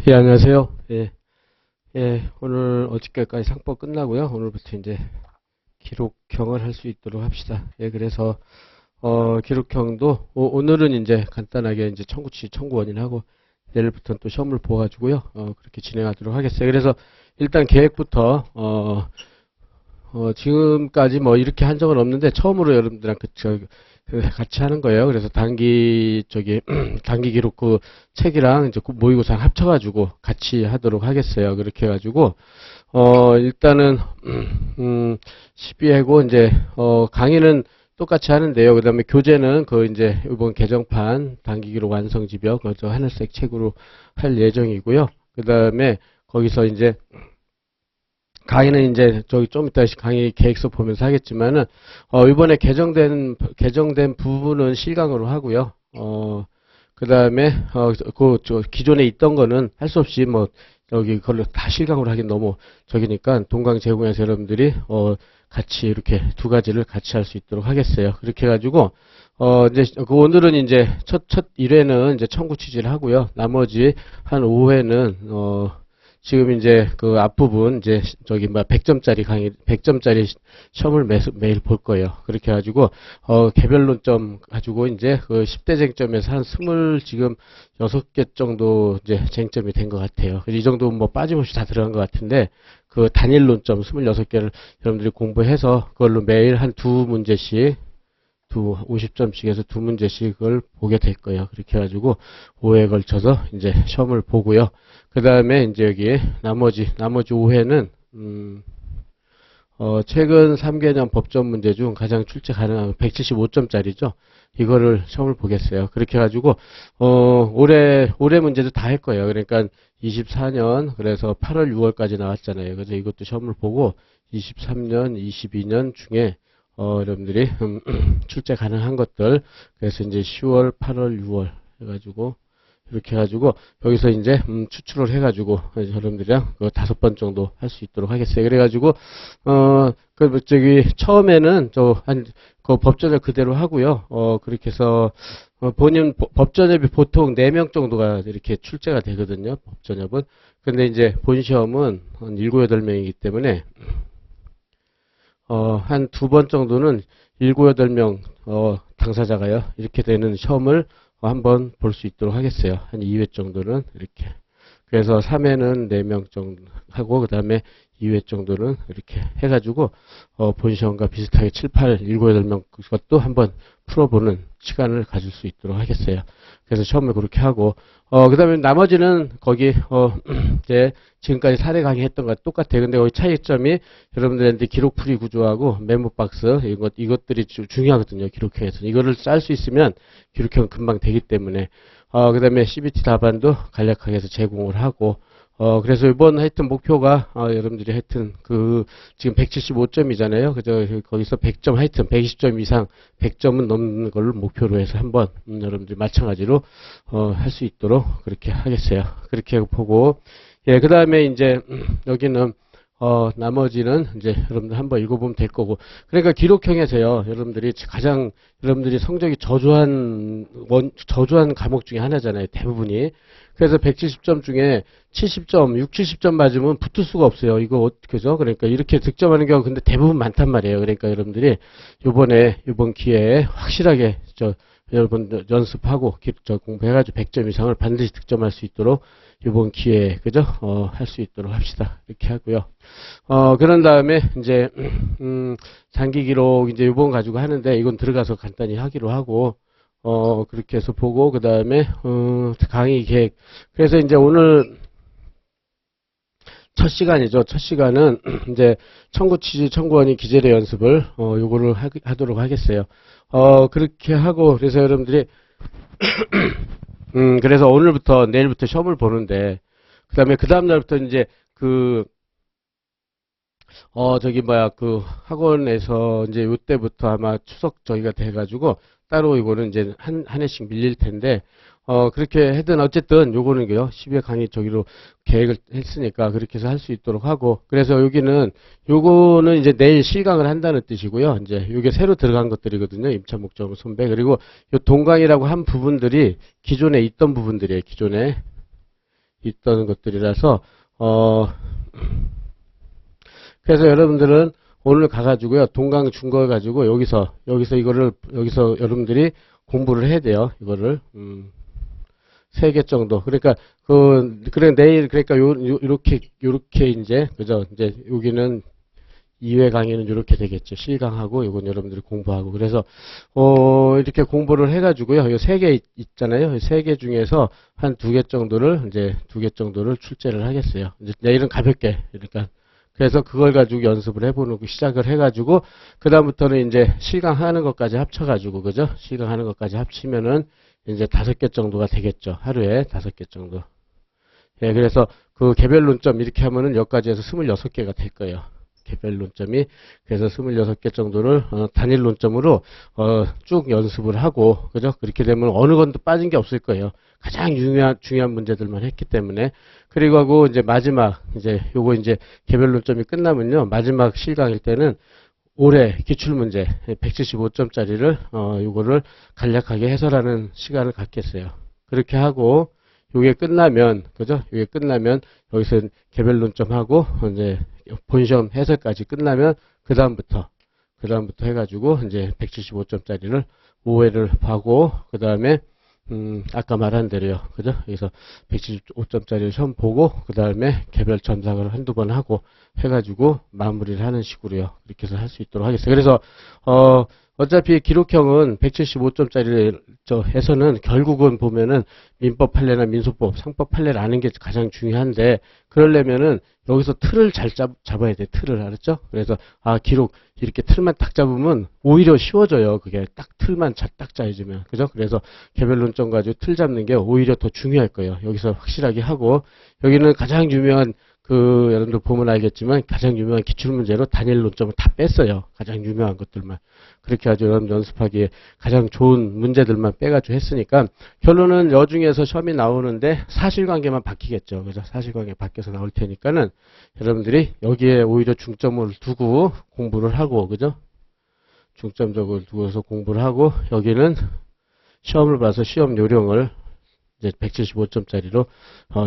예, 안녕하세요. 예, 오늘 어저께까지 상법 끝나고요. 오늘부터 이제 기록형을 할 수 있도록 합시다. 예, 그래서, 기록형도, 오늘은 이제 간단하게 이제 청구치, 청구원인하고, 내일부터는 또 시험을 보아가지고요. 그렇게 진행하도록 하겠어요. 그래서 일단 계획부터, 지금까지 뭐 이렇게 한 적은 없는데, 처음으로 여러분들랑 같이 하는 거예요. 그래서 단기 기록 그 책이랑 이제 그 모의고사 합쳐가지고 같이 하도록 하겠어요. 그렇게 해가지고, 일단은, 12회고, 이제, 강의는 똑같이 하는데요. 그 다음에 교재는 그 이제 이번 개정판 단기 기록 완성 지벽, 저 하늘색 책으로 할 예정이고요. 그 다음에 거기서 이제 강의는 이제 저기 좀 이따 강의 계획서 보면서 하겠지만은 이번에 개정된 부분은 실강으로 하고요. 그다음에 저 기존에 있던 거는 할 수 없이 뭐 여기 그걸로 다 실강으로 하긴 너무 저기니까 동강 제공해서 여러분들이 같이 이렇게 두 가지를 같이 할 수 있도록 하겠어요. 그렇게 해 가지고 이제 오늘은 이제 첫 1회는 이제 청구 취지를 하고요. 나머지 한 5회는 지금 이제 그 앞부분 이제 저기 100점짜리 강의 100점짜리 시험을 매일 볼 거예요. 그렇게 해가지고 개별론점 가지고 이제 그 10대 쟁점에서 한 20 지금 6개 정도 이제 쟁점이 된 것 같아요. 이 정도 뭐 빠짐없이 다 들어간 것 같은데 그 단일 논점 26개를 여러분들이 공부해서 그걸로 매일 한 두 문제씩 50점씩에서 두 문제씩을 보게 될 거예요. 그렇게 해가지고 5회에 걸쳐서 이제 시험을 보고요. 그 다음에 이제 여기 나머지 5회는 최근 3개년 법전 문제 중 가장 출제 가능한 175점짜리죠. 이거를 시험을 보겠어요. 그렇게 해가지고 올해 문제도 다 할 거예요. 그러니까 24년 그래서 8월 6월까지 나왔잖아요. 그래서 이것도 시험을 보고 23년 22년 중에 여러분들이 출제 가능한 것들 그래서 이제 10월 8월 6월 해가지고 이렇게 해가지고 여기서 이제 추출을 해가지고 여러분들이랑 그 5번 정도 할 수 있도록 하겠어요. 그래가지고 저기 처음에는 그 법전을 그대로 하고요. 그렇게 해서 본인 법전협이 보통 4명 정도가 이렇게 출제가 되거든요. 법전협은. 근데 이제 본 시험은 한 7, 8명이기 때문에 한 2번 정도는 7, 8명 당사자가요. 이렇게 되는 시험을 한번 볼 수 있도록 하겠어요. 한 2회 정도는 이렇게. 그래서 3회는 4명 정도 하고 그 다음에 2회 정도는 이렇게 해가지고 본 시험과 비슷하게 7, 8, 7, 8명 것도 한번 풀어보는 시간을 가질 수 있도록 하겠어요. 그래서 시험을 그렇게 하고 그 다음에 나머지는 거기 이제 지금까지 사례 강의했던 것 똑같아요. 근데 거기 차이점이 여러분들한테 기록풀이 구조하고 메모박스 이것들이 중요하거든요. 기록형에서 이거를 짤 수 있으면 기록형 금방 되기 때문에 그 다음에 CBT 답안도 간략하게 해서 제공을 하고 그래서 이번 하여튼 목표가 여러분들이 하여튼 지금 175점이잖아요. 그죠? 거기서 100점 하여튼 120점 이상 100점은 넘는 걸 목표로 해서 한번 여러분들이 마찬가지로 할 수 있도록 그렇게 하겠어요. 그렇게 보고 예, 그다음에 이제 여기는 나머지는 이제 여러분들 한번 읽어보면 될 거고. 그러니까 기록형에서요, 여러분들이 성적이 저조한 과목 중에 하나잖아요, 대부분이. 그래서 170점 중에 70점, 6, 70점 맞으면 붙을 수가 없어요. 이거 어떻게죠? 그러니까 이렇게 득점하는 경우 근데 대부분 많단 말이에요. 그러니까 여러분들이 이번 기회에 확실하게 여러분 연습하고 공부해가지고 100점 이상을 반드시 득점할 수 있도록 이번 기회에 그죠? 할 수 있도록 합시다. 이렇게 하고요. 그런 다음에 이제 장기 기록 이제 이번 가지고 하는데 이건 들어가서 간단히 하기로 하고 그렇게 해서 보고 그 다음에 강의 계획. 그래서 이제 오늘 첫 시간이죠. 첫 시간은 이제 청구원인 기재례 연습을 요거를 하도록 하겠어요. 그렇게 하고 그래서 여러분들이 그래서 오늘부터 내일부터 시험을 보는데 그 다음 날부터 이제 학원에서 이제 요때부터 아마 추석 저기가 돼가지고 따로 이거는 이제 한 해씩 밀릴 텐데 그렇게 하든 어쨌든 요거는 12회 강의 저기로 계획을 했으니까 그렇게 해서 할 수 있도록 하고 그래서 요거는 이제 내일 실강을 한다는 뜻이고요. 이제 요게 새로 들어간 것들이거든요. 임차 목적 선배 그리고 요 동강이라고 한 부분들이 기존에 있던 부분들이에요. 기존에 있던 것들이라서, 그래서 여러분들은 오늘 가가지고요, 동강 준 거 가지고 여기서 여러분들이 공부를 해야 돼요. 이거를, 3개 정도. 그러니까, 그래, 내일, 그러니까 요렇게 이제, 그죠? 이제 여기는 2회 강의는 이렇게 되겠죠. 실강하고, 이건 여러분들이 공부하고. 그래서, 이렇게 공부를 해가지고요. 이 3개 있잖아요. 이 3개 중에서 한 2개 정도를, 이제 2개 정도를 출제를 하겠어요. 이제 내일은 가볍게. 그러니까. 그래서 그걸 가지고 연습을 해보는 거 시작을 해가지고, 그다음부터는 이제 실강하는 것까지 합쳐가지고, 그죠? 실강하는 것까지 합치면은 이제 5개 정도가 되겠죠. 하루에 5개 정도. 예, 그래서 그 개별 논점 이렇게 하면은 여기까지 해서 26개가 될 거예요. 개별 논점이. 그래서 26개 정도를 단일 논점으로 쭉 연습을 하고, 그죠? 그렇게 되면 어느 건도 빠진 게 없을 거예요. 가장 중요한 문제들만 했기 때문에. 그리고 하고 이제 마지막 요거 이제 개별 논점이 끝나면요. 마지막 실강일 때는 올해 기출문제 175점짜리를 요거를 간략하게 해설하는 시간을 갖겠어요. 그렇게 하고 요게 끝나면, 그죠? 요게 끝나면 여기서 개별 논점하고 이제 본시험 해설까지 끝나면 그다음부터 해가지고 이제 175점짜리를 5회를 하고, 그 다음에 아까 말한 대로요. 그죠? 여기서 175점짜리 시험 보고, 그 다음에 개별 점상을 한두 번 하고 해가지고 마무리를 하는 식으로요. 이렇게 해서 할 수 있도록 하겠어요. 그래서, 어차피 기록형은 175점짜리 에서는 결국은 보면은 민법 판례나 민소법, 상법 판례를 아는 게 가장 중요한데, 그러려면은 여기서 틀을 잘 잡아야 돼. 틀을. 알았죠? 그래서 기록 이렇게 틀만 딱 잡으면 오히려 쉬워져요. 그게 딱 틀만 딱 짜여주면. 그죠? 그래서 개별 논점 가지고 틀 잡는 게 오히려 더 중요할 거예요. 여기서 확실하게 하고, 여기는 가장 유명한 여러분들 보면 알겠지만 가장 유명한 기출문제로 단일 논점을 다 뺐어요. 가장 유명한 것들만. 그렇게 아주 여러분 연습하기에 가장 좋은 문제들만 빼가지고 했으니까 결론은 여중에서 시험이 나오는데 사실관계만 바뀌겠죠. 그래서 사실관계 바뀌어서 나올 테니까는 여러분들이 여기에 오히려 중점을 두고 공부를 하고, 그죠? 중점적으로 두고서 공부를 하고, 여기는 시험을 봐서 시험 요령을 이제 175점짜리로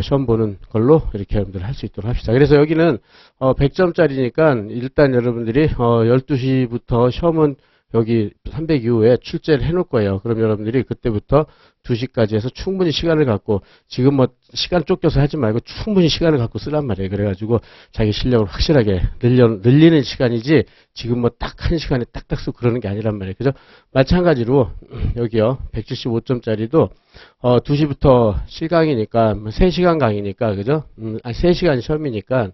시험 보는 걸로 이렇게 여러분들 할 수 있도록 합시다. 그래서 여기는 100점짜리니까 일단 여러분들이 12시부터 시험은 여기 300 이후에 출제를 해놓을 거예요. 그럼 여러분들이 그때부터 2시까지 해서 충분히 시간을 갖고, 지금 뭐 시간 쫓겨서 하지 말고 충분히 시간을 갖고 쓰란 말이에요. 그래가지고 자기 실력을 확실하게 늘리는 시간이지, 지금 뭐 딱 1시간에 딱딱 쓰고 그러는 게 아니란 말이에요. 그죠? 마찬가지로 여기요 175점짜리도 2시부터 실강이니까 3시간 강의니까, 그죠? 3시간 시험이니까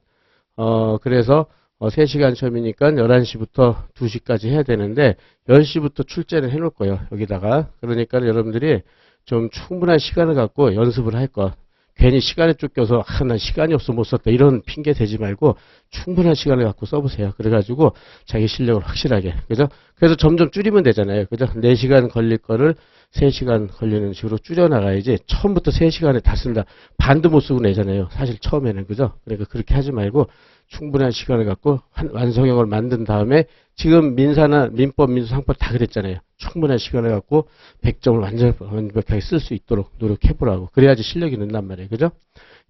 그래서 3시간 시험이니까 11시부터 2시까지 해야 되는데 10시부터 출제를 해놓을 거예요. 여기다가. 그러니까 여러분들이 좀 충분한 시간을 갖고 연습을 할 거. 괜히 시간에 쫓겨서 난 시간이 없어 못 썼다 이런 핑계 대지 말고 충분한 시간을 갖고 써보세요. 그래가지고 자기 실력을 확실하게. 그죠? 그래서 점점 줄이면 되잖아요. 그죠? 4시간 걸릴 거를 3시간 걸리는 식으로 줄여나가야지 처음부터 3시간에 다 쓴다. 반도 못 쓰고 내잖아요. 사실 처음에는. 그죠? 그러니까 그렇게 하지 말고 충분한 시간을 갖고 완성형을 만든 다음에, 지금 민사나 민법, 민소, 상법 다 그랬잖아요. 충분한 시간을 갖고 100점을 완벽하게 쓸 수 있도록 노력해보라고. 그래야지 실력이 는단 말이에요. 그죠?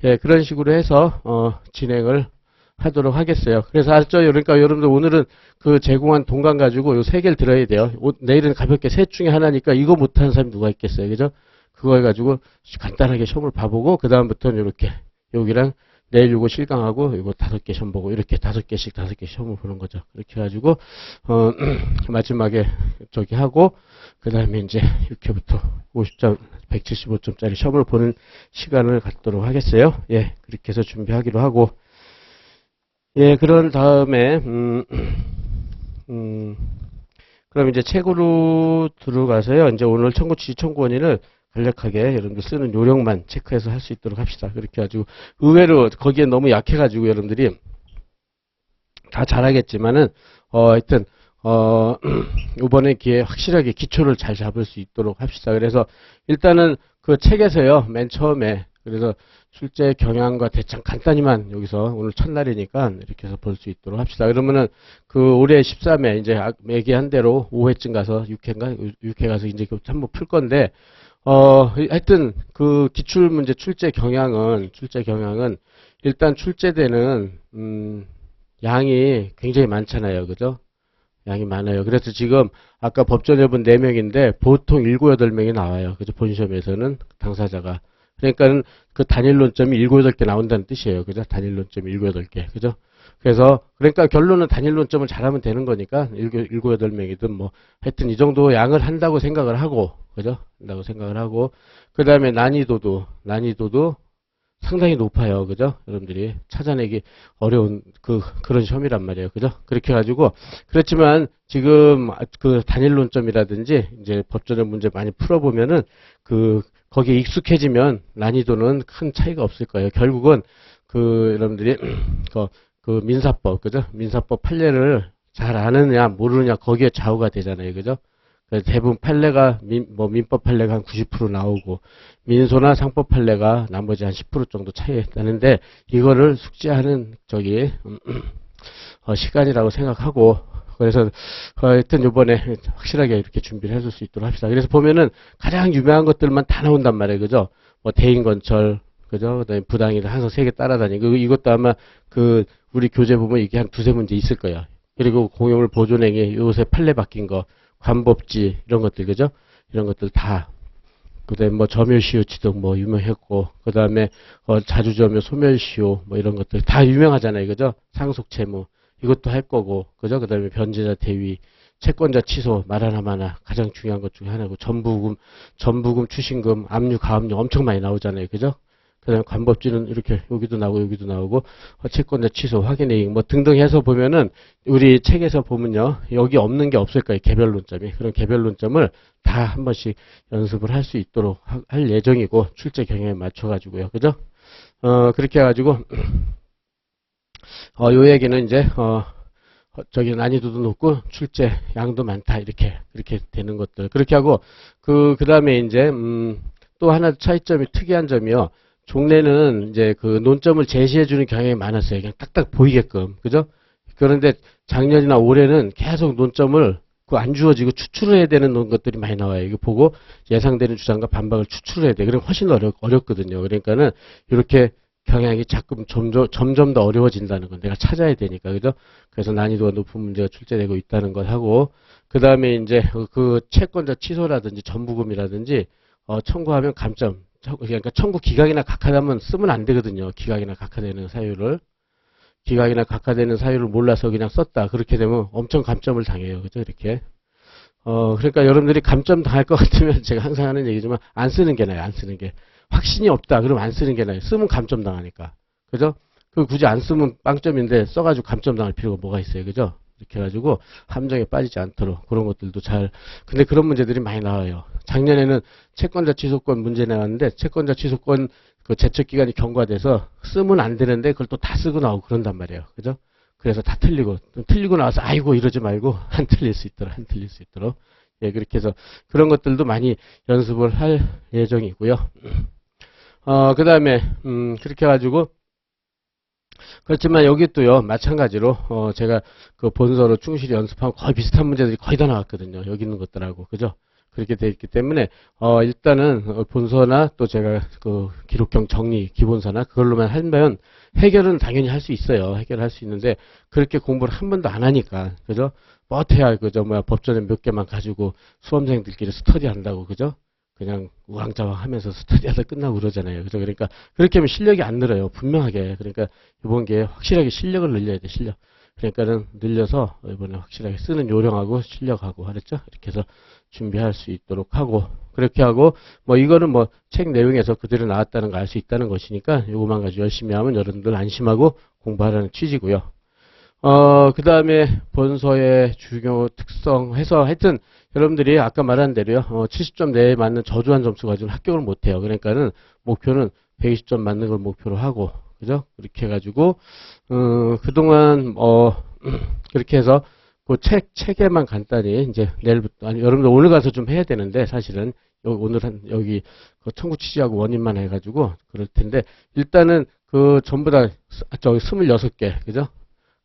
예, 그런 식으로 해서 진행을 하도록 하겠어요. 그래서 알죠? 그러니까 여러분들 오늘은 그 제공한 동강 가지고 요 3개를 들어야 돼요. 내일은 가볍게 셋 중에 하나니까 이거 못하는 사람이 누가 있겠어요. 그죠? 그거 해가지고 간단하게 시험을 봐보고, 그 다음부터는 이렇게 여기랑 내일 요거 실강하고 요거 5개 시험 보고 이렇게 5개 시험을 보는 거죠. 이렇게 해가지고 마지막에 저기 하고, 그 다음에 이제 6회부터 50점 175점짜리 시험을 보는 시간을 갖도록 하겠어요. 예, 그렇게 해서 준비하기로 하고, 예, 그런 다음에 그럼 이제 책으로 들어가서요. 이제 오늘 청구원인을 간략하게 여러분들 쓰는 요령만 체크해서 할 수 있도록 합시다. 그렇게 해가지고 의외로 거기에 너무 약해가지고 여러분들이 다 잘하겠지만은 하여튼 이번에 기회에 확실하게 기초를 잘 잡을 수 있도록 합시다. 그래서 일단은 그 책에서요, 맨 처음에 그래서 출제 경향과 대창 간단히만 여기서 오늘 첫날이니까 이렇게 해서 볼 수 있도록 합시다. 그러면은 그 올해 13회 이제 얘기한 대로 5회쯤 가서 6회 가서 이제 한번 풀 건데, 하여튼, 그 기출문제 출제 경향은, 일단 출제되는, 양이 굉장히 많잖아요. 그죠? 양이 많아요. 그래서 지금, 아까 법전 여분 4명인데, 보통 7, 8명이 나와요. 그죠? 본시험에서는 당사자가. 그러니까는 그 단일 논점이 7, 8개 나온다는 뜻이에요. 그죠? 단일 논점이 7, 8개. 그죠? 그래서, 그러니까 결론은 단일 논점을 잘하면 되는 거니까, 7, 8명이든 뭐, 하여튼 이 정도 양을 한다고 생각을 하고, 그죠? 한다고 생각을 하고, 그 다음에 난이도도 상당히 높아요. 그죠? 여러분들이 찾아내기 어려운 그런 시험이란 말이에요. 그죠? 그렇게 해가지고, 그렇지만 지금 그 단일 논점이라든지 이제 법전의 문제 많이 풀어보면은 거기에 익숙해지면 난이도는 큰 차이가 없을 거예요. 결국은 여러분들이 민사법, 그죠? 민사법 판례를 잘 아느냐 모르느냐 거기에 좌우가 되잖아요. 그죠? 대부분 판례가 민법 판례가 한 90% 나오고 민소나 상법 판례가 나머지 한 10% 정도 차이 나는데 이거를 숙지하는 시간이라고 생각하고 그래서 하여튼 이번에 확실하게 이렇게 준비를 해줄 수 있도록 합시다. 그래서 보면은 가장 유명한 것들만 다 나온단 말이에요. 그죠? 뭐 대인건설 그죠? 그다음에 부당이다 항상 3개 따라다니고 이것도 아마 우리 교재 보면 이게 한 2-3문제 있을 거예요. 그리고 공용물 보존행위 요새 판례 바뀐 거 관법지 이런 것들 그죠? 이런 것들 다 그다음에 뭐 점유시효치도 뭐 유명했고 그다음에 자주점유 소멸시효 뭐 이런 것들 다 유명하잖아요. 그죠? 상속채무 이것도 할 거고 그죠? 그다음에 변제자 대위 채권자 취소 말 하나마나 가장 중요한 것 중에 하나고 전부금 추신금 압류 가압류 엄청 많이 나오잖아요. 그죠? 그다음에 관법지는 이렇게 여기도 나오고 채권자 취소 확인의 이익 뭐 등등 해서 보면은 우리 책에서 보면요 여기 없는 게 없을 거예요. 개별론점이 그런 개별론점을 다 한 번씩 연습을 할 수 있도록 할 예정이고 출제 경향에 맞춰 가지고요. 그죠? 그렇게 해 가지고 요 얘기는 이제 난이도도 높고 출제 양도 많다 이렇게 되는 것들 그렇게 하고 그다음에 이제 또 하나 차이점이 특이한 점이요. 종래는 이제 논점을 제시해 주는 경향이 많았어요. 그냥 딱딱 보이게끔. 그죠? 그런데 작년이나 올해는 계속 논점을 안 주어지고 추출을 해야 되는 것들이 많이 나와요. 이거 보고 예상되는 주장과 반박을 추출을 해야 돼. 그럼 훨씬 어렵거든요. 그러니까는 이렇게 경향이 점점 더 어려워진다는 건 내가 찾아야 되니까. 그죠? 그래서 난이도가 높은 문제가 출제되고 있다는 걸 하고 그 다음에 이제 채권자 취소라든지 전부금이라든지 청구하면 감점 그러니까 청구 기각이나 각하하면 쓰면 안 되거든요. 기각이나 각하되는 사유를 몰라서 그냥 썼다. 그렇게 되면 엄청 감점을 당해요. 그죠? 이렇게. 그러니까 여러분들이 감점 당할 것 같으면 제가 항상 하는 얘기지만 안 쓰는 게 나아요. 안 쓰는 게. 확신이 없다. 그럼 안 쓰는 게 나아요. 쓰면 감점 당하니까. 그죠? 굳이 안 쓰면 빵점인데 써가지고 감점 당할 필요가 뭐가 있어요. 그죠? 이렇게 해가지고 함정에 빠지지 않도록 그런 것들도 근데 그런 문제들이 많이 나와요. 작년에는 채권자 취소권 문제 나왔는데 채권자 취소권 제척 기간이 경과돼서 쓰면 안 되는데 그걸 또 다 쓰고 나오고 그런단 말이에요. 그죠? 그래서 다 틀리고 나와서 아이고 이러지 말고 안 틀릴 수 있도록 예, 그렇게 해서 그런 것들도 많이 연습을 할 예정이고요. 그 다음에 그렇게 해가지고 그렇지만 여기 또요 마찬가지로 제가 본서로 충실히 연습하면 거의 비슷한 문제들이 거의 다 나왔거든요. 여기 있는 것들하고 그죠? 그렇게 되어 있기 때문에 일단은 본서나 또 제가 기록형 정리 기본서나 그걸로만 하면 해결은 당연히 할 수 있어요. 해결할 수 있는데 그렇게 공부를 한 번도 안 하니까 그죠? 뻗해야 법전에 몇 개만 가지고 수험생들끼리 스터디한다고 그죠? 그냥 우왕좌왕 하면서 스터디하다 끝나고 그러잖아요. 그죠? 그러니까 그렇게 하면 실력이 안 늘어요. 분명하게. 그러니까 이번 기회에 확실하게 실력을 늘려야 돼. 실력. 그러니까는 늘려서 이번에 확실하게 쓰는 요령하고 실력하고 하랬죠. 이렇게 해서 준비할 수 있도록 하고 그렇게 하고 이거는 책 내용에서 그대로 나왔다는 거 알 수 있다는 것이니까 요거만 가지고 열심히 하면 여러분들 안심하고 공부하라는 취지고요. 그 다음에 본서의 중요 특성 해서 하여튼 여러분들이 아까 말한 대로요. 70점 내에 맞는 저조한 점수 가지고 합격을 못해요. 그러니까는 목표는 120점 맞는 걸 목표로 하고 그죠? 그렇게 해가지고 그동안 그렇게 해서 책에만 간단히 이제 내일부터 여러분들 오늘 가서 좀 해야 되는데 사실은 오늘은 여기 청구 취지하고 원인만 해가지고 그럴 텐데 일단은 전부 다 26개 그죠?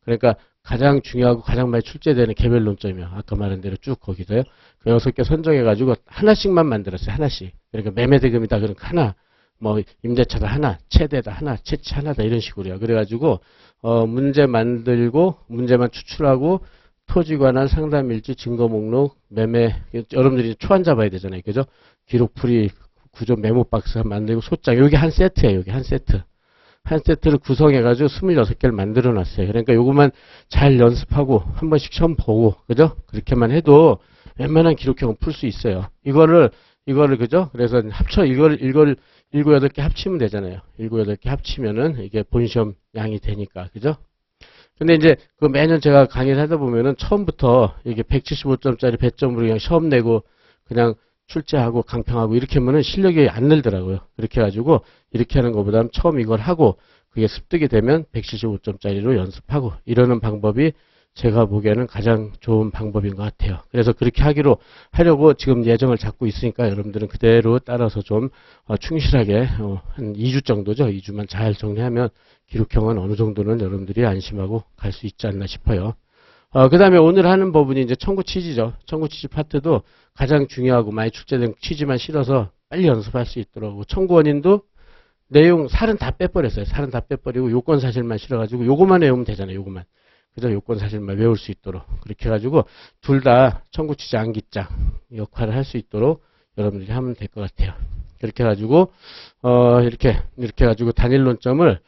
그러니까 가장 중요하고 가장 많이 출제되는 개별 논점이요. 아까 말한 대로 쭉 거기서요. 그 6개 선정해가지고 하나씩만 만들었어요. 하나씩. 그러니까 매매대금이다 그러니까 하나, 뭐 임대차다 하나, 채대다 하나, 채치 하나다 이런 식으로요. 그래가지고 문제 만들고 문제만 추출하고 토지 관한 상담 일지 증거 목록 매매 여러분들이 초안 잡아야 되잖아요. 그죠? 기록풀이 구조 메모 박스 만들고 소장 여기 한 세트예요. 여기 한 세트. 한 세트를 구성해가지고 26개를 만들어 놨어요. 그러니까 요것만 잘 연습하고 한 번씩 시험 보고, 그죠? 그렇게만 해도 웬만한 기록형은 풀 수 있어요. 이거를, 그죠? 그래서 이걸 7, 8개 합치면 되잖아요. 7, 8개 합치면은 이게 본시험 양이 되니까, 그죠? 근데 이제 그 매년 제가 강의를 하다 보면은 처음부터 이게 175점짜리 배점으로 그냥 시험 내고 그냥 출제하고 강평하고 이렇게 하면은 실력이 안 늘더라고요. 그렇게 해가지고 이렇게 하는 것보다는 처음 이걸 하고 그게 습득이 되면 175점짜리로 연습하고 이러는 방법이 제가 보기에는 가장 좋은 방법인 것 같아요. 그래서 그렇게 하려고 지금 예정을 잡고 있으니까 여러분들은 그대로 따라서 좀 충실하게 한 2주 정도죠. 2주만 잘 정리하면 기록형은 어느 정도는 여러분들이 안심하고 갈 수 있지 않나 싶어요. 그 다음에 오늘 하는 부분이 이제 청구 취지죠. 청구 취지 파트도 가장 중요하고 많이 출제된 취지만 실어서 빨리 연습할 수 있도록 청구 원인도 내용 살은 다 빼버렸어요. 살은 다 빼버리고 요건 사실만 실어가지고 요거만 외우면 되잖아요. 요거만. 그죠? 요건 사실만 외울 수 있도록 그렇게 해가지고 둘 다 청구 취지 암기장 역할을 할 수 있도록 여러분들이 하면 될 것 같아요. 그렇게 해가지고 이렇게 해가지고 단일 논점을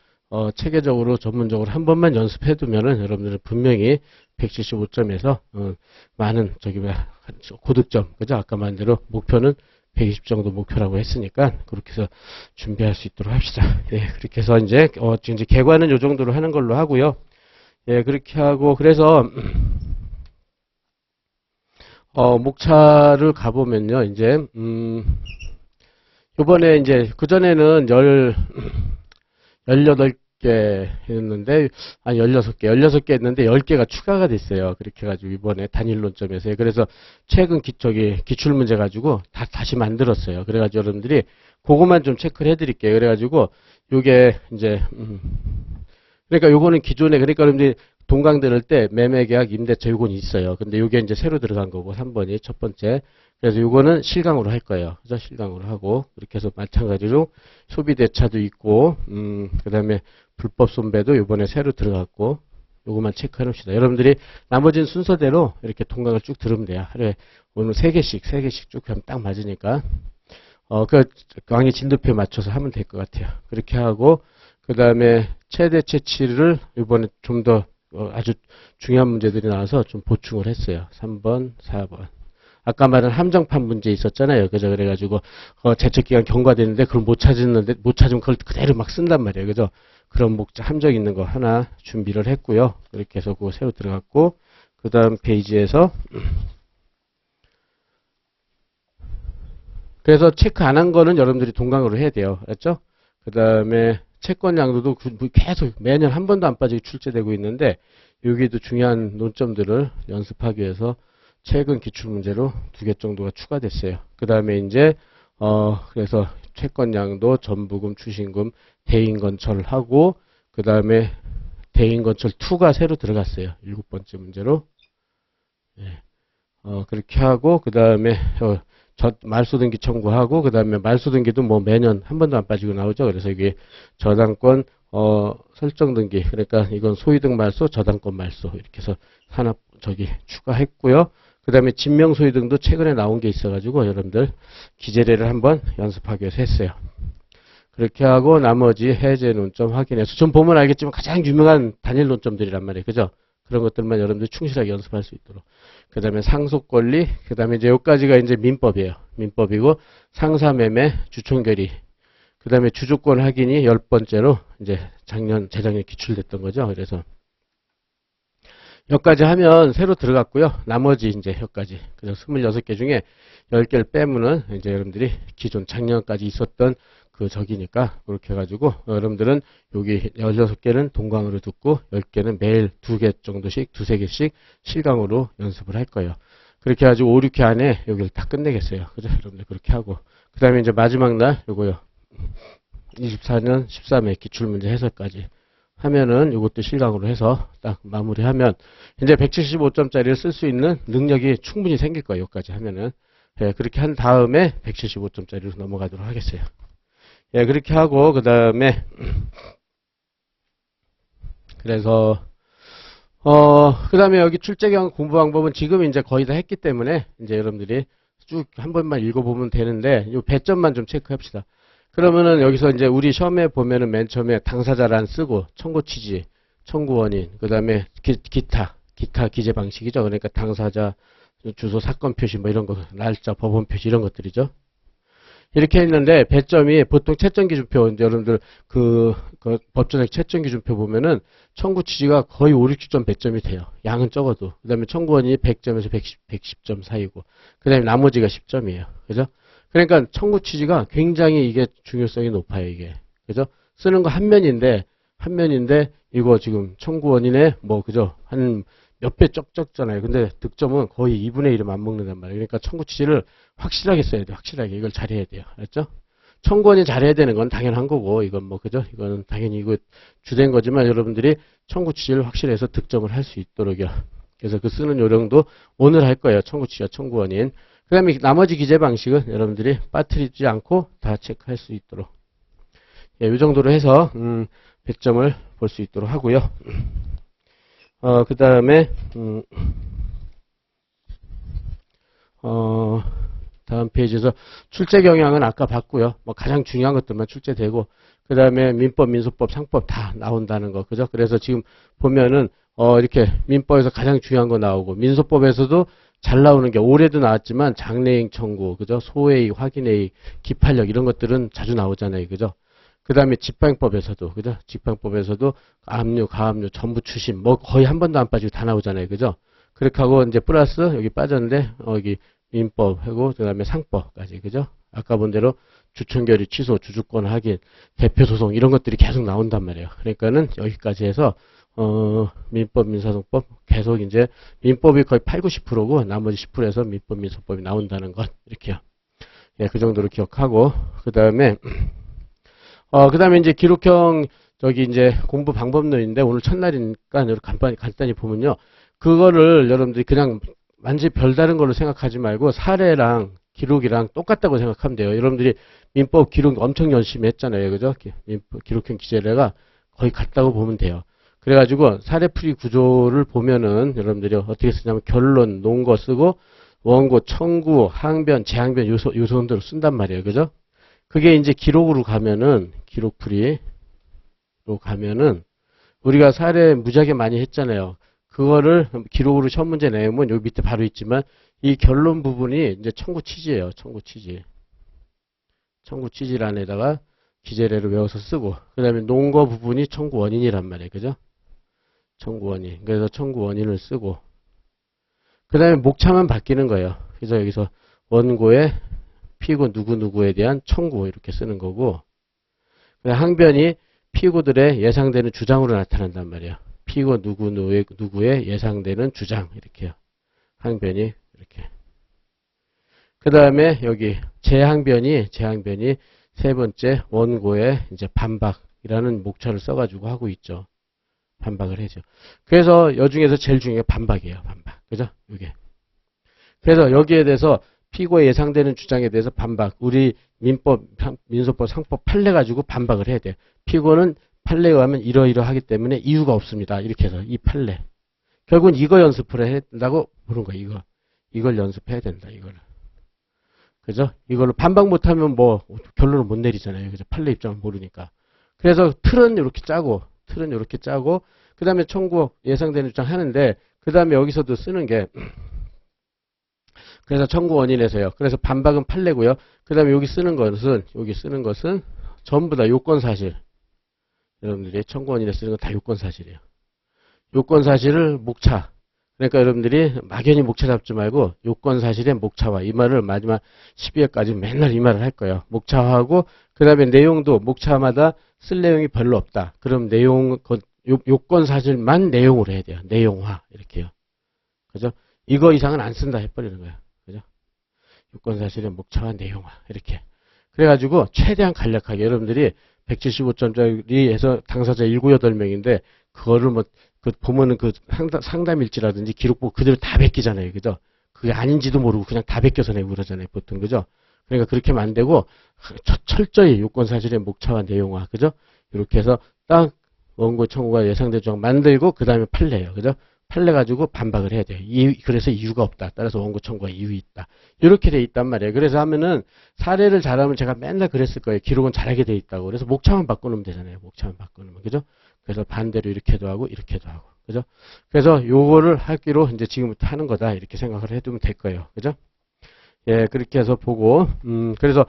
체계적으로 전문적으로 한 번만 연습해 두면은 여러분들은 분명히 175점에서 많은 고득점 그죠? 아까 말한 대로 목표는 120 정도 목표라고 했으니까 그렇게 해서 준비할 수 있도록 합시다. 예, 그렇게 해서 이제 개관은 요 정도로 하는 걸로 하고요. 예, 그렇게 하고 그래서 목차를 가보면요. 이제 요번에 이제 그전에는 18개 했는데, 아니, 16개 했는데, 10개가 추가가 됐어요. 그렇게 해가지고, 이번에 단일론점에서요. 그래서, 최근 기출문제 가지고, 다시 만들었어요. 그래가지고, 여러분들이, 그거만 좀 체크를 해드릴게요. 그래가지고, 요게, 이제, 그러니까 요거는 기존에, 그러니까 여러분들이, 동강 들을 때, 매매계약, 임대차 요건 있어요. 근데 요게 이제 새로 들어간 거고, 3번이 첫 번째. 그래서 요거는 실강으로 할 거예요. 그죠? 실강으로 하고, 그렇게 해서 마찬가지로, 소비대차도 있고, 그 다음에, 불법 손배도 요번에 새로 들어갔고 요것만 체크해 봅시다. 여러분들이 나머지는 순서대로 이렇게 동강을 쭉 들으면 돼요. 하루에 오늘 3개씩 쭉 하면 딱 맞으니까 그 강의 진도표에 맞춰서 하면 될 것 같아요. 그렇게 하고 그 다음에 최대 채치를 이번에 좀 더 아주 중요한 문제들이 나와서 좀 보충을 했어요. 3번, 4번. 아까 말한 함정판 문제 있었잖아요. 그죠? 그래가지고 제척기간 경과되는데 그걸 못 찾으면 그걸 그대로 막 쓴단 말이에요. 그죠? 그런 목적 함정 있는 거 하나 준비를 했고요. 그렇게 해서 그거 새로 들어갔고 그 다음 페이지에서 그래서 체크 안 한 거는 여러분들이 동강으로 해야 돼요. 알았죠? 그 다음에 채권 양도도 계속 매년 한 번도 안 빠지게 출제되고 있는데 여기도 중요한 논점들을 연습하기 위해서 최근 기출문제로 2개 정도가 추가됐어요. 그 다음에 이제 그래서 채권 양도, 전부금, 추신금, 대인건설하고 그 다음에 대인건설 2가 새로 들어갔어요. 7번째 문제로. 예. 그렇게 하고 그 다음에 말소등기 청구하고 그 다음에 말소등기도 뭐 매년 한 번도 안 빠지고 나오죠. 그래서 이게 저당권 설정등기 그러니까 이건 소이득 말소, 저당권 말소 이렇게 해서 하나 추가했고요. 그 다음에 진명소유 등도 최근에 나온 게 있어가지고 여러분들 기재례를 한번 연습하기 위해서 했어요. 그렇게 하고 나머지 해제 논점 확인해서 좀 보면 알겠지만 가장 유명한 단일 논점들이란 말이에요. 그죠? 그런 것들만 여러분들 충실하게 연습할 수 있도록. 그 다음에 상속권리, 그 다음에 이제 여기까지가 이제 민법이에요. 민법이고 상사매매, 주총결의. 그 다음에 주주권 확인이 10번째로 이제 재작년 기출됐던 거죠. 그래서 여기까지 하면 새로 들어갔고요. 나머지 이제 여기까지. 그래서 26개 중에 10개를 빼면은 이제 여러분들이 기존 작년까지 있었던 그 적이니까 그렇게 해가지고 여러분들은 여기 16개는 동강으로 듣고 10개는 매일 2개 정도씩 2~3개씩 실강으로 연습을 할 거예요. 그렇게 해가지고 5, 6회 안에 여기를 다 끝내겠어요. 그죠? 여러분들 그렇게 하고. 그 다음에 이제 마지막 날 요거요. 24년 13회 기출문제 해설까지. 하면은 이것도 실강으로 해서 딱 마무리하면 이제 175점짜리를 쓸 수 있는 능력이 충분히 생길 거예요. 여기까지 하면은. 예, 그렇게 한 다음에 175점짜리로 넘어가도록 하겠어요. 예, 그렇게 하고, 그 다음에, 그래서, 그 다음에 여기 출제경 공부 방법은 지금 이제 거의 다 했기 때문에, 이제 여러분들이 쭉 한 번만 읽어보면 되는데, 요 배점만 좀 체크합시다. 그러면은 여기서 이제 우리 시험에 보면은 맨 처음에 당사자란 쓰고, 청구 취지, 청구 원인, 그 다음에 기타 기재 방식이죠. 그러니까 당사자, 주소, 사건 표시, 뭐 이런 거, 날짜, 법원 표시, 이런 것들이죠. 이렇게 했는데 배점이 보통 채점 기준표 이제 여러분들 그 법정의 채점 기준표 보면은 청구 취지가 거의 5, 60점 배점이 돼요. 양은 적어도. 그다음에 청구원이 100점에서 110점 사이고 그다음에 나머지가 10점이에요. 그죠? 그러니까 청구 취지가 굉장히 이게 중요성이 높아요, 이게. 그죠? 쓰는 거 한 면인데 이거 지금 청구원인의 뭐 그죠? 한 몇 배 적잖아요. 근데 득점은 거의 2분의 1을 안 먹는단 말이에요. 그러니까 청구 취지를 확실하게 써야 돼요. 확실하게. 이걸 잘해야 돼요. 알았죠? 청구원이 잘해야 되는 건 당연한 거고, 이건 뭐, 그죠? 이거는 당연히 이거 주된 거지만 여러분들이 청구 취지를 확실해서 득점을 할 수 있도록요. 그래서 그 쓰는 요령도 오늘 할 거예요. 청구 취지와 청구원인. 그 다음에 나머지 기재 방식은 여러분들이 빠뜨리지 않고 다 체크할 수 있도록. 예, 이 정도로 해서, 100점을 볼 수 있도록 하고요. 그 다음에, 다음 페이지에서 출제 경향은 아까 봤고요. 뭐 가장 중요한 것들만 출제되고, 그 다음에 민법, 민소법, 상법 다 나온다는 거. 그죠? 그래서 지금 보면은, 이렇게 민법에서 가장 중요한 거 나오고, 민소법에서도 잘 나오는 게 올해도 나왔지만 장래잉 청구, 그죠? 소해익, 확인해익, 기판력 이런 것들은 자주 나오잖아요. 그죠? 그 다음에 집행법에서도, 그죠? 집행법에서도 압류, 가압류, 전부 추심, 뭐 거의 한 번도 안 빠지고 다 나오잖아요. 그죠? 그렇게 하고 이제 플러스 여기 빠졌는데, 여기 민법하고 그 다음에 상법까지, 그죠? 아까 본 대로 주청결의 취소, 주주권 확인, 대표 소송 이런 것들이 계속 나온단 말이에요. 그러니까는 여기까지 해서 민법, 민사소법 계속 이제 민법이 거의 8, 90%고 나머지 10%에서 민법, 민소법이 나온다는 것 이렇게요. 예, 그 정도로 기억하고 그 다음에 이제 기록형 저기 이제 공부 방법론인데 오늘 첫날이니까 간단히 보면요. 그거를 여러분들이 그냥 완전히 별다른 걸로 생각하지 말고 사례랑 기록이랑 똑같다고 생각하면 돼요. 여러분들이 민법 기록 엄청 열심히 했잖아요. 그죠? 민법 기록형 기재례가 거의 같다고 보면 돼요. 그래가지고 사례풀이 구조를 보면은 여러분들이 어떻게 쓰냐면 결론, 논거 쓰고 원고, 청구, 항변, 재항변 요소들을 쓴단 말이에요. 그죠? 그게 이제 기록으로 가면은 기록풀이로 가면은 우리가 사례 무지하게 많이 했잖아요. 그거를 기록으로 시험 문제 내면 여기 밑에 바로 있지만 이 결론 부분이 이제 청구 취지예요. 청구 취지. 청구 취지란에다가 기재례를 외워서 쓰고 그 다음에 논거 부분이 청구 원인이란 말이에요. 그죠? 청구 원인. 그래서 청구 원인을 쓰고 그 다음에 목차만 바뀌는 거예요. 그래서 여기서 원고에 피고 누구누구에 대한 청구 이렇게 쓰는 거고 항변이 피고들의 예상되는 주장으로 나타난단 말이에요. 피고 누구의 예상되는 주장 이렇게요. 항변이 이렇게. 그 다음에 여기 재항변이 세 번째 원고의 이제 반박이라는 목차를 써가지고 하고 있죠. 반박을 해죠. 그래서 여중에서 제일 중요한 게 반박이에요. 반박. 그죠? 이게. 그래서 여기에 대해서 피고의 예상되는 주장에 대해서 반박. 우리 민법, 민소법, 상법 판례 가지고 반박을 해야 돼요. 피고는 판례에 의하면 이러이러하기 때문에 이유가 없습니다. 이렇게 해서 이 판례. 결국은 이거 연습을 해야 된다고 보는 거예요. 이걸 연습해야 된다. 이거를. 그죠? 이걸로 반박 못하면 뭐 결론을 못 내리잖아요. 그죠? 판례 입장을 모르니까. 그래서 틀은 이렇게 짜고 그 다음에 청구 예상되는 주장 하는데 그 다음에 여기서도 쓰는 게 그래서 청구 원인에서요. 그래서 반박은 판례고요. 그 다음에 여기 쓰는 것은 전부 다 요건사실. 여러분들이 청구 원인에 쓰는 건 다 요건사실이에요. 요건사실을 목차. 그러니까 여러분들이 막연히 목차 잡지 말고 요건사실의 목차화. 이 말을 마지막 12회까지 맨날 이 말을 할 거예요. 목차화하고 그 다음에 내용도 목차마다 쓸 내용이 별로 없다. 그럼 요건사실만 내용으로 해야 돼요. 내용화. 이렇게요. 그죠? 이거 이상은 안 쓴다 해버리는 거예요. 그죠? 요건사실의 목차와 내용화. 이렇게. 그래가지고 최대한 간략하게 여러분들이 175점짜리에서 당사자 7, 8명인데 그거를 뭐 보면은 그 상담일지라든지 기록부 그대로 다 베끼잖아요. 그죠? 그게 아닌지도 모르고 그냥 다 베껴서 내고 그러잖아요. 보통. 그죠? 그러니까 그렇게 하면 안 되고, 철저히 요건사실의 목차와 내용화. 그죠? 이렇게 해서 딱 원고 청구가 예상된 조항 만들고, 그 다음에 판례예요. 그죠? 판례 가지고 반박을 해야 돼요. 그래서 이유가 없다. 따라서 원고 청구가 이유 있다. 이렇게 돼 있단 말이에요. 그래서 하면은 사례를 잘하면 제가 맨날 그랬을 거예요. 기록은 잘하게 돼 있다고. 그래서 목차만 바꿔놓으면 되잖아요. 목차만 바꿔놓으면. 그죠? 그래서 반대로 이렇게도 하고, 이렇게도 하고. 그죠? 그래서 요거를 하기로 이제 지금부터 하는 거다. 이렇게 생각을 해두면 될 거예요. 그죠? 예, 그렇게 해서 보고, 그래서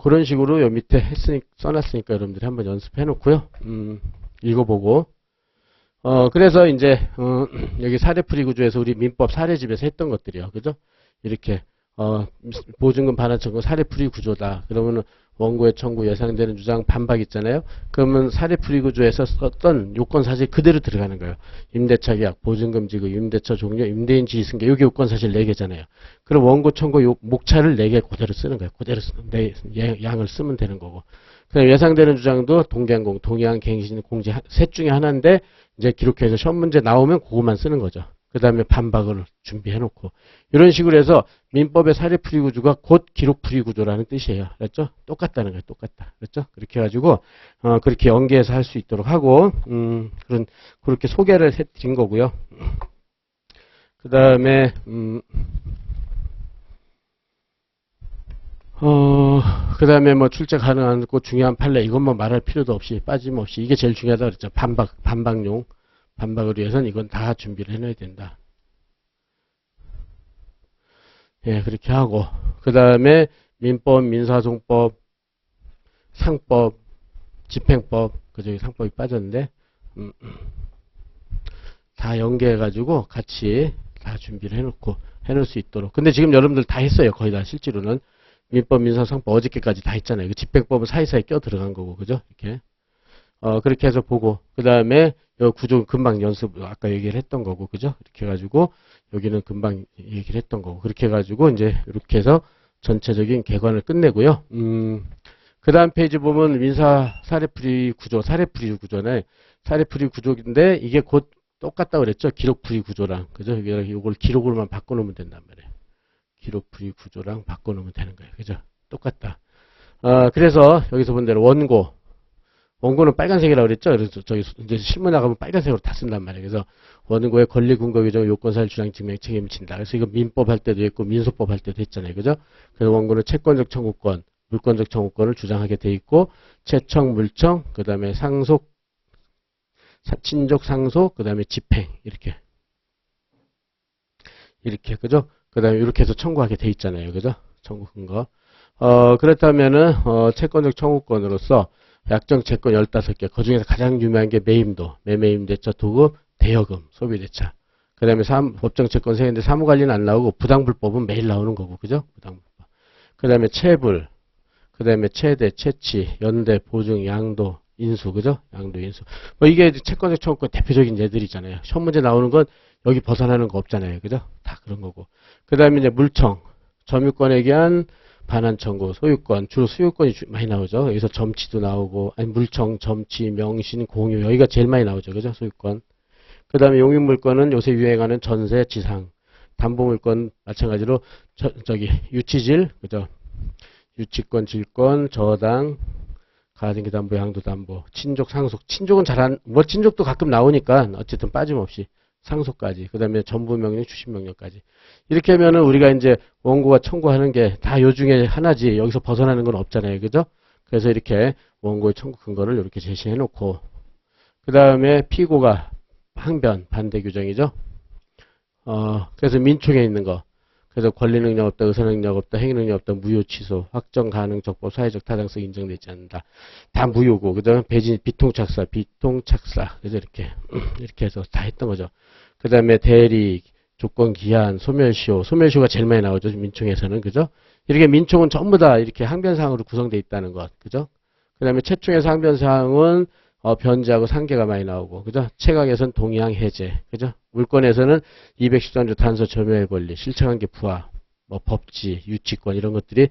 그런 식으로 요 밑에 써놨으니까 여러분들이 한번 연습해 놓고요. 읽어보고. 그래서 이제, 여기 사례풀이 구조에서 우리 민법 사례집에서 했던 것들이요. 그죠? 이렇게, 보증금 반환 청구 사례풀이 구조다. 그러면은 원고의 청구 예상되는 주장 반박 있잖아요. 그러면 사례풀이 구조에서 썼던 요건 사실 그대로 들어가는 거예요. 임대차 계약, 보증금 지급, 임대차 종료, 임대인 지위 승계. 여기 요건 사실 4개잖아요. 그럼 원고 청구 요 목차를 4개 그대로 쓰는 거예요. 그대로 양을 쓰면 되는 거고. 그다음 예상되는 주장도 동기항공, 동의항, 갱신, 공지 셋 중에 하나인데 이제 기록해서 시험 문제 나오면 그것만 쓰는 거죠. 그 다음에 반박을 준비해놓고 이런 식으로 해서 민법의 사례풀이 구조가 곧 기록풀이 구조라는 뜻이에요. 그랬죠? 똑같다는 거예요. 똑같다. 그랬죠? 그렇게 해가지고 그렇게 연계해서 할 수 있도록 하고 그렇게 소개를 해드린 거고요. 그 다음에 그 다음에 뭐 출제 가능한 거 중요한 판례 이것만 말할 필요도 없이 빠짐없이 이게 제일 중요하다 그랬죠. 반박용 반박을 위해서는 이건 다 준비를 해놔야 된다. 예, 그렇게 하고 그 다음에 민법, 민사소송법, 상법, 집행법 그저 상법이 빠졌는데 다 연계해가지고 같이 다 준비를 해놓을 수 있도록. 근데 지금 여러분들 다 했어요. 거의 다 실제로는 민법, 민사소송법 어저께까지 다 했잖아요. 그 집행법은 사이사이 껴 들어간 거고 그죠? 이렇게 그렇게 해서 보고 그 다음에 구조 금방 연습 아까 얘기를 했던 거고 그죠? 이렇게 해가지고 여기는 금방 얘기를 했던 거고 그렇게 해가지고 이제 이렇게 해서 전체적인 개관을 끝내고요. 그 다음 페이지 보면 민사 사례풀이 구조, 사례풀이 구조네. 사례풀이 구조인데 이게 곧 똑같다고 그랬죠? 기록풀이 구조랑 그죠? 이걸 기록으로만 바꿔놓으면 된단 말이에요. 기록풀이 구조랑 바꿔놓으면 되는 거예요. 그죠? 똑같다. 그래서 여기서 본 대로 원고는 빨간색이라고 그랬죠? 그래서 저기 이제 실무 나가면 빨간색으로 다 쓴단 말이에요. 그래서 원고의 권리 근거 규정 요건사실 주장 증명 책임을 진다. 그래서 이거 민법 할 때도 있고 민소법 할 때도 했잖아요. 그죠? 그래서 원고는 채권적 청구권, 물권적 청구권을 주장하게 돼 있고 채청, 물청, 그다음에 상속, 친족 상속, 그다음에 집행 이렇게 그죠? 그다음에 이렇게 해서 청구하게 돼 있잖아요. 그죠? 청구 근거. 그렇다면은 채권적 청구권으로서 약정 채권 15개. 그 중에서 가장 유명한 게 매임도, 매매임대차, 도급, 대여금, 소비대차. 그 다음에 법정 채권 세인데 사무관리는 안 나오고 부당불법은 매일 나오는 거고, 그죠? 부당불법. 그 다음에 채불, 그 다음에 채대, 채치, 연대, 보증, 양도, 인수, 그죠? 양도, 인수. 뭐 이게 채권적 청구권 대표적인 예들이잖아요. 시험 문제 나오는 건 여기 벗어나는 거 없잖아요. 그죠? 다 그런 거고. 그 다음에 이제 물청, 점유권에 대한 반환 청구, 소유권, 주로 소유권이 많이 나오죠. 여기서 점치도 나오고, 아니 물청, 점치, 명신, 공유, 여기가 제일 많이 나오죠. 그죠? 소유권. 그 다음에 용익물권은 요새 유행하는 전세, 지상, 담보물권 마찬가지로 저기 유치질, 그죠? 유치권, 질권, 저당, 가등기담보, 양도담보, 친족, 상속. 친족은 뭐 친족도 가끔 나오니까 어쨌든 빠짐없이. 상속까지, 그 다음에 전부명령, 추심명령까지. 이렇게 하면은 우리가 이제 원고가 청구하는 게 다 요 중에 하나지, 여기서 벗어나는 건 없잖아요. 그죠? 그래서 이렇게 원고의 청구 근거를 이렇게 제시해 놓고, 그 다음에 피고가 항변, 반대 규정이죠. 그래서 민촉에 있는 거. 그래서 권리 능력 없다, 의사 능력 없다, 행위 능력 없다, 무효 취소, 확정 가능, 적법, 사회적 타당성 인정되지 않는다. 다 무효고, 그 다음에 배진, 비통착사. 그래서 이렇게 해서 다 했던 거죠. 그 다음에 대리, 조건 기한, 소멸시효가 제일 많이 나오죠. 민총에서는. 그죠? 이렇게 민총은 전부 다 이렇게 항변사항으로 구성되어 있다는 것. 그죠? 그 다음에 최충에서 항변사항은 변제하고 상계가 많이 나오고. 그죠? 채각에서는 동의항 해제. 그죠? 물권에서는 213조 단서 점유의 권리, 실체관계 부하, 뭐 법지, 유치권 이런 것들이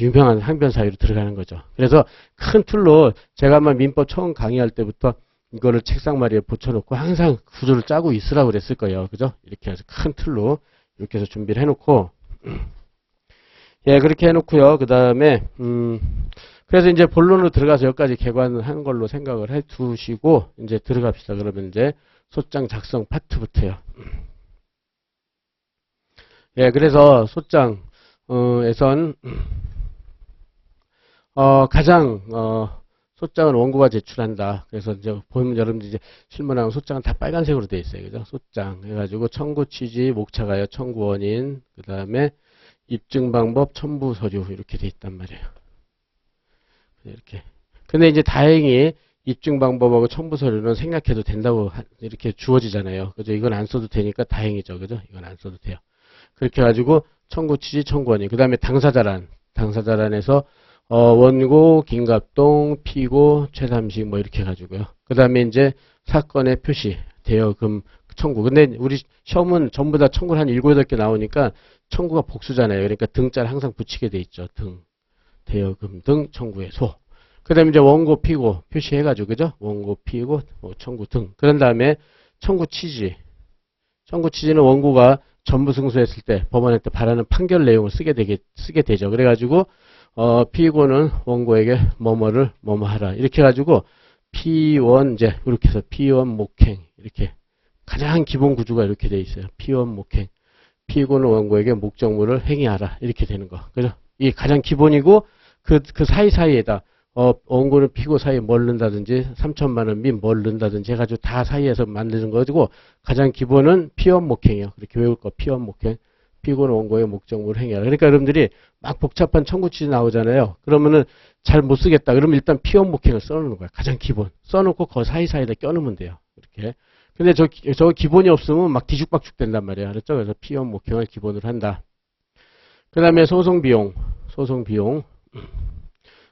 유명한 항변 사유로 들어가는 거죠. 그래서 큰 틀로 제가 아마 민법 처음 강의할 때부터 이거를 책상 마리에 붙여놓고 항상 구조를 짜고 있으라고 그랬을 거예요. 그죠? 이렇게 해서 큰 틀로 이렇게 해서 준비를 해놓고, 예, 그렇게 해놓고요. 그 다음에, 그래서 이제 본론으로 들어가서 여기까지 개관한 걸로 생각을 해 두시고, 이제 들어갑시다. 그러면 이제 소장 작성 파트부터요. 예, 그래서 소장, 에선, 가장, 소장은 원고가 제출한다. 그래서 이제 보면 여러분들 이제 실문하고 소장은 다 빨간색으로 되어 있어요. 그죠? 소장. 해가지고 청구 취지, 목차가요. 청구 원인, 그 다음에 입증 방법, 첨부 서류 이렇게 돼 있단 말이에요. 이렇게. 근데 이제 다행히 입증 방법하고 첨부 서류는 생략해도 된다고 이렇게 주어지잖아요. 그죠? 이건 안 써도 되니까 다행이죠. 그죠? 이건 안 써도 돼요. 그렇게 해가지고 청구 취지, 청구 원인. 그 다음에 당사자란. 당사자란에서 원고, 김갑동, 피고, 최삼식 뭐 이렇게 해가지고요. 그 다음에 이제 사건의 표시, 대여금 청구. 근데 우리 시험은 전부 다 청구를 한 7, 8개 나오니까 청구가 복수잖아요. 그러니까 등자를 항상 붙이게 돼 있죠. 등, 대여금 등 청구의 소. 그 다음에 이제 원고, 피고 표시해가지고, 그죠? 원고, 피고, 청구 등. 그런 다음에 청구 취지. 청구 취지는 원고가 전부 승소했을 때, 법원한테 바라는 판결 내용을 쓰게 되죠. 그래가지고, 피고는 원고에게 뭐뭐를 뭐뭐 하라. 이렇게 해가지고, P1, 이제, 이렇게 해서 P1 목행. 이렇게. 가장 기본 구조가 이렇게 돼 있어요. P1 목행. 피고는 원고에게 목적물을 행위하라. 이렇게 되는 거. 그죠? 이게 가장 기본이고, 그 사이사이에다, 원고는 피고 사이에 뭘 넣는다든지, 3천만 원 민 뭘 넣는다든지 해가지고 다 사이에서 만드는 거고, 가장 기본은 P1 목행이요. 이렇게 외울 거, P1 목행. 피고는 원고의 목적물을 행위하라. 그러니까 여러분들이 막 복잡한 청구 취지 나오잖아요. 그러면은 잘 못 쓰겠다. 그러면 일단 P1 목행을 써놓는 거야. 가장 기본. 써놓고 그 사이사이에다 껴놓으면 돼요. 이렇게. 근데 저 기본이 없으면 막 뒤죽박죽 된단 말이야. 그렇죠? 그래서 P1 목행을 기본으로 한다. 그 다음에 소송비용.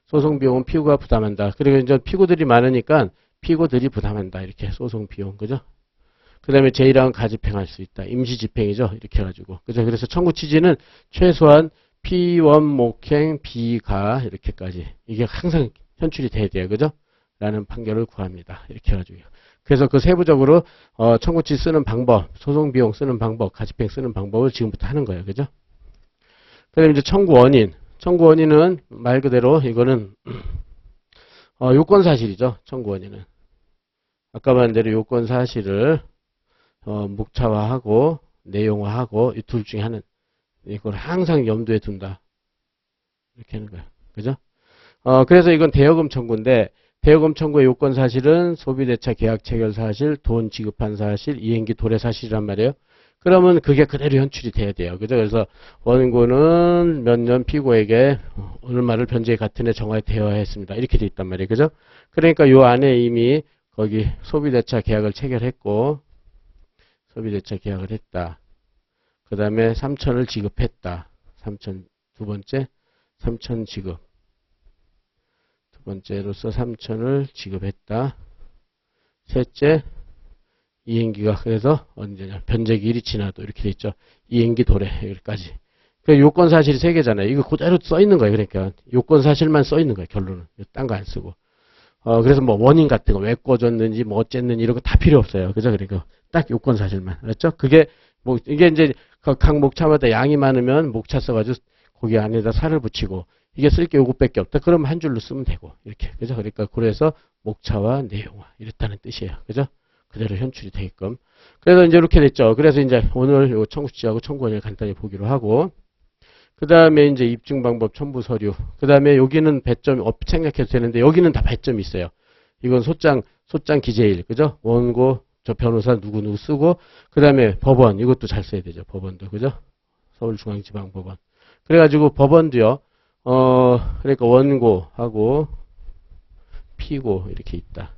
소송비용은 피고가 부담한다. 그리고 이제 피고들이 많으니까 피고들이 부담한다. 이렇게 소송비용. 그죠? 그 다음에 제1항은 가집행할 수 있다. 임시집행이죠. 이렇게 해가지고. 그죠? 그래서 청구 취지는 최소한 P1 목행 B가 이렇게까지. 이게 항상 현출이 돼야 돼요. 그죠? 라는 판결을 구합니다. 이렇게 해가지고. 그래서 그 세부적으로, 청구 취지 쓰는 방법, 소송비용 쓰는 방법, 가집행 쓰는 방법을 지금부터 하는 거예요. 그죠? 그 다음에 이제 청구 원인. 청구 원인은 말 그대로 이거는, 요건 사실이죠. 청구 원인은. 아까 말한 대로 요건 사실을, 목차화하고 내용화하고 이 둘 중에 하는 이걸 항상 염두에 둔다. 이렇게 하는 거예요. 그죠? 그래서 이건 대여금 청구인데 대여금 청구의 요건 사실은 소비대차 계약 체결 사실, 돈 지급한 사실, 이행기 도래 사실이란 말이에요. 그러면 그게 그대로 현출이 돼야 돼요. 그죠? 그래서 원고는 몇 년 피고에게 얼마를 변제의 같은 해 정화에 대여했습니다. 이렇게 돼 있단 말이에요. 그죠? 그러니까 요 안에 이미 거기 소비대차 계약을 체결했고 소비대차 계약을 했다. 그 다음에 3천을 지급했다. 3천 두 번째 3천 지급. 두 번째로서 3천을 지급했다. 셋째 이행기가 그래서 언제냐 변제기일이 지나도 이렇게 돼 있죠. 이행기 도래 여기까지. 그 요건 사실이 세 개잖아요. 이거 그대로 써 있는 거예요. 그러니까 요건 사실만 써 있는 거예요. 결론은 딴 거 안 쓰고. 그래서 뭐 원인 같은 거 왜 꺼졌는지 뭐 어쨌는지 이런 거 다 필요 없어요. 그죠? 그러니까 딱 요건 사실만. 알았죠? 그게 뭐 이게 이제 각 목차마다 양이 많으면 목차 써가지고 거기 안에다 살을 붙이고 이게 쓸 게 요것밖에 없다. 그러면 한 줄로 쓰면 되고 이렇게. 그죠? 그러니까 그래서 목차와 내용화 이랬다는 뜻이에요. 그죠? 그대로 현출이 되게끔. 그래서 이제 이렇게 됐죠. 그래서 이제 오늘 요 청구취지하고 청구원을 간단히 보기로 하고 그 다음에 이제 입증 방법 첨부 서류. 그 다음에 여기는 배점 생략해도 되는데 여기는 다 배점이 있어요. 이건 소장 기재일. 그죠? 원고, 저 변호사 누구 쓰고 그 다음에 법원. 이것도 잘 써야 되죠. 법원도. 그죠? 서울중앙지방법원. 그래가지고 법원도요. 그러니까 원고하고 피고 이렇게 있다.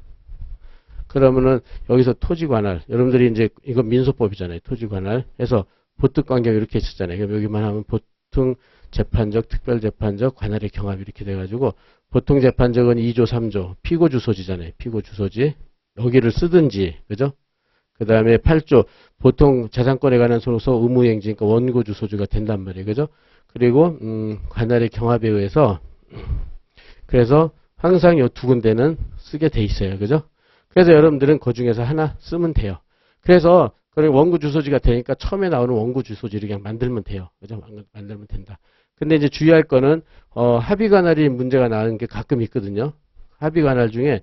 그러면은 여기서 토지관할. 여러분들이 이제 이건 민소법이잖아요. 토지관할. 해서 보특관경 이렇게 있었잖아요. 그럼 여기만 하면 보통 재판적, 특별재판적, 관할의 경합 이렇게 돼가지고 보통 재판적은 2조, 3조, 피고 주소지잖아요. 피고 주소지. 여기를 쓰든지, 그죠? 그 다음에 8조, 보통 재산권에 관한 소로서 의무행지, 그러니까 원고 주소지가 된단 말이에요. 그죠? 그리고, 관할의 경합에 의해서, 그래서 항상 이 두 군데는 쓰게 돼 있어요. 그죠? 그래서 여러분들은 그 중에서 하나 쓰면 돼요. 그래서 그러니까 원구 주소지가 되니까 처음에 나오는 원구 주소지를 그냥 만들면 돼요. 그죠? 만들면 된다. 근데 이제 주의할 거는, 합의 관할이 문제가 나는 게 가끔 있거든요. 합의 관할 중에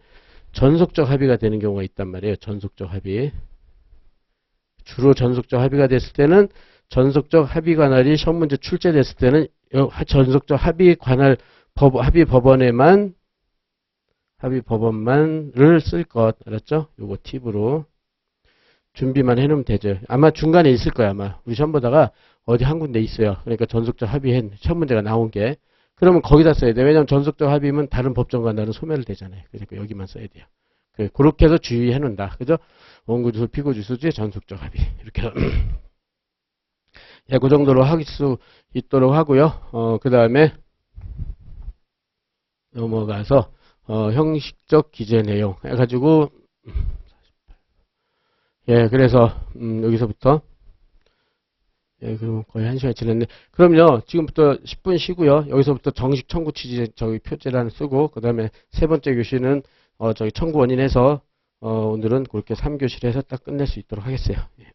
전속적 합의가 되는 경우가 있단 말이에요. 전속적 합의. 주로 전속적 합의가 됐을 때는 전속적 합의 관할이 시험 문제 출제됐을 때는 전속적 합의 관할 합의 법원만을 쓸 것. 알았죠? 요거 팁으로 준비만 해놓으면 되죠. 아마 중간에 있을 거야. 아마 우리 시험 보다가 어디 한 군데 있어요. 그러니까 전속적 합의 시험 문제가 나온 게. 그러면 거기다 써야 돼. 왜냐면 전속적 합의면 다른 법정과 나는 소멸을 되잖아요. 그러니까 여기만 써야 돼요. 그렇게 해서 주의해 놓는다. 그죠? 원구주소, 피고주소지, 전속적 합의. 이렇게 해서. 예, 그 정도로 할 수 있도록 하고요. 그 다음에 넘어가서, 형식적 기재 내용 해가지고, 예, 그래서, 여기서부터, 예, 그럼 거의 1시간이 지났네. 그럼요, 지금부터 10분 쉬고요. 여기서부터 정식 청구 취지, 저기 표제란 쓰고, 그 다음에 세 번째 교시는, 저기 청구 원인 해서, 오늘은 그렇게 3교시를 해서 딱 끝낼 수 있도록 하겠어요. 예.